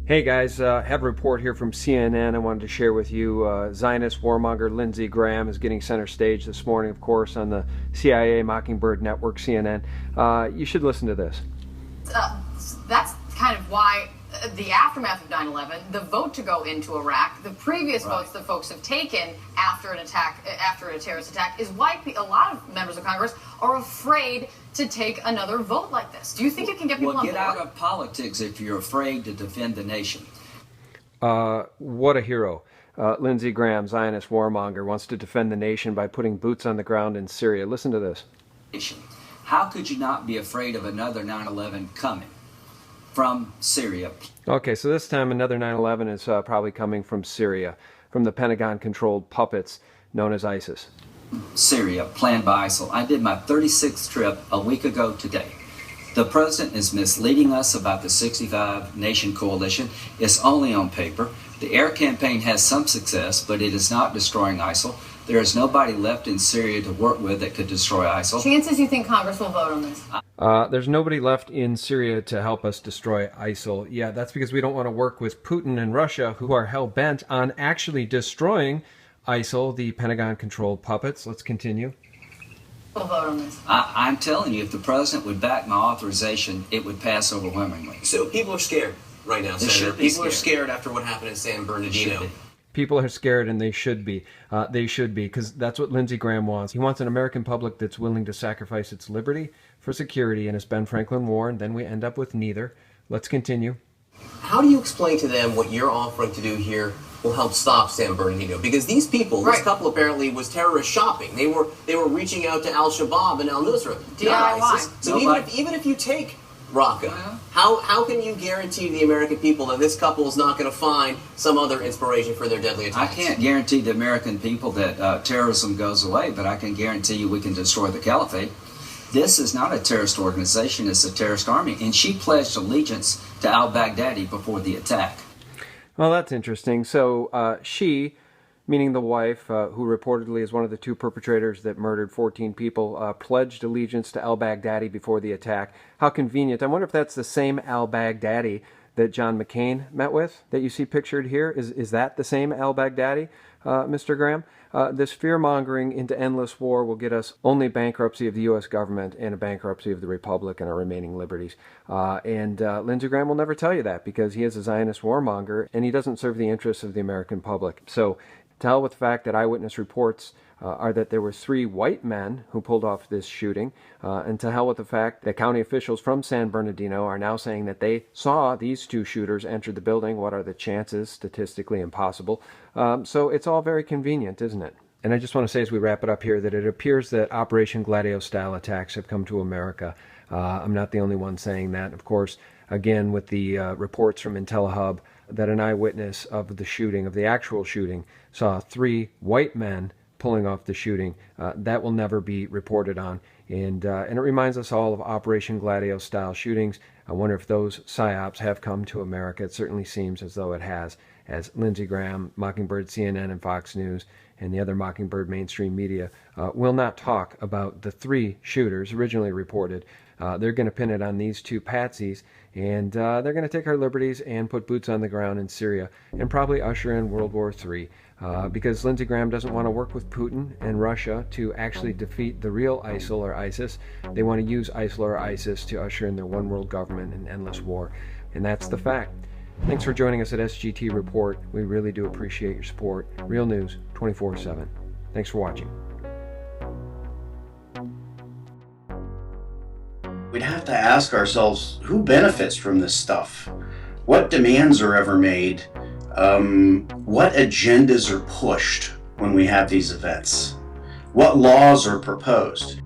Hey guys, have a report here from CNN I wanted to share with you. Zionist warmonger Lindsey Graham is getting center stage this morning, of course, on the CIA Mockingbird network, CNN. You should listen to this. That's kind of why the aftermath of 9/11, the vote to go into Iraq, the previous votes that folks have taken after an attack, after a terrorist attack, is why a lot of members of Congress are afraid to take another vote like this. Do you think you can get people on board? Well, get out of politics if you're afraid to defend the nation. What a hero. Lindsey Graham, Zionist warmonger, wants to defend the nation by putting boots on the ground in Syria. Listen to this. How could you not be afraid of another 9/11 coming from Syria? Okay, so this time another 9/11 is probably coming from Syria, from the Pentagon-controlled puppets known as ISIS. Syria, planned by ISIL. I did my 36th trip a week ago today. The president is misleading us about the 65-nation coalition. It's only on paper. The air campaign has some success, but it is not destroying ISIL. There is nobody left in Syria to work with that could destroy ISIL. Chances you think Congress will vote on this? There's nobody left in Syria to help us destroy ISIL. Yeah, that's because we don't want to work with Putin and Russia, who are hell-bent on actually destroying ISIL, the Pentagon-controlled puppets. Let's continue. We'll vote on this. I'm telling you, if the president would back my authorization, it would pass overwhelmingly. So people are scared right now, Senator. People are scared after what happened in San Bernardino. People are scared, and they should be. They should be, because that's what Lindsey Graham wants. He wants an American public that's willing to sacrifice its liberty for security, and as Ben Franklin warned, then we end up with neither. Let's continue. How do you explain to them what you're offering to do here will help stop San Bernardino? Because these people, this couple apparently was terrorist shopping. They were reaching out to Al-Shabaab and Al-Nusra. DIY. So even if you take Raqqa, how can you guarantee the American people that this couple is not going to find some other inspiration for their deadly attacks? I can't guarantee the American people that terrorism goes away, but I can guarantee you we can destroy the caliphate. This is not a terrorist organization, it's a terrorist army. And she pledged allegiance to al-Baghdadi before the attack. Well, that's interesting. So she, meaning the wife, who reportedly is one of the two perpetrators that murdered 14 people, pledged allegiance to al-Baghdadi before the attack. How convenient. I wonder if that's the same al-Baghdadi that John McCain met with, that you see pictured here. Is that the same al-Baghdadi, Mr. Graham? This fear-mongering into endless war will get us only bankruptcy of the U.S. government and a bankruptcy of the Republic and our remaining liberties. And Lindsey Graham will never tell you that because he is a Zionist warmonger and he doesn't serve the interests of the American public. So to hell with the fact that eyewitness reports are that there were 3 white men who pulled off this shooting, and to hell with the fact that county officials from San Bernardino are now saying that they saw these 2 shooters enter the building. What are the chances? Statistically impossible. So it's all very convenient, isn't it? And I just want to say as we wrap it up here that it appears that Operation Gladio-style attacks have come to America. I'm not the only one saying that. Of course, again, with the reports from IntelliHub that an eyewitness of the shooting, of the actual shooting, saw 3 white men pulling off the shooting. That will never be reported on. And it reminds us all of Operation Gladio-style shootings. I wonder if those psyops have come to America. It certainly seems as though it has, as Lindsey Graham, Mockingbird, CNN, and Fox News, and the other Mockingbird mainstream media will not talk about the 3 shooters originally reported. They're going to pin it on these 2 patsies, and they're going to take our liberties and put boots on the ground in Syria and probably usher in World War III. Because Lindsey Graham doesn't want to work with Putin and Russia to actually defeat the real ISIL or ISIS. They want to use ISIL or ISIS to usher in their one world government and endless war. And that's the fact. Thanks for joining us at SGT Report. We really do appreciate your support. Real news 24/7. Thanks for watching. We'd have to ask ourselves, who benefits from this stuff? What demands are ever made? What agendas are pushed when we have these events? What laws are proposed?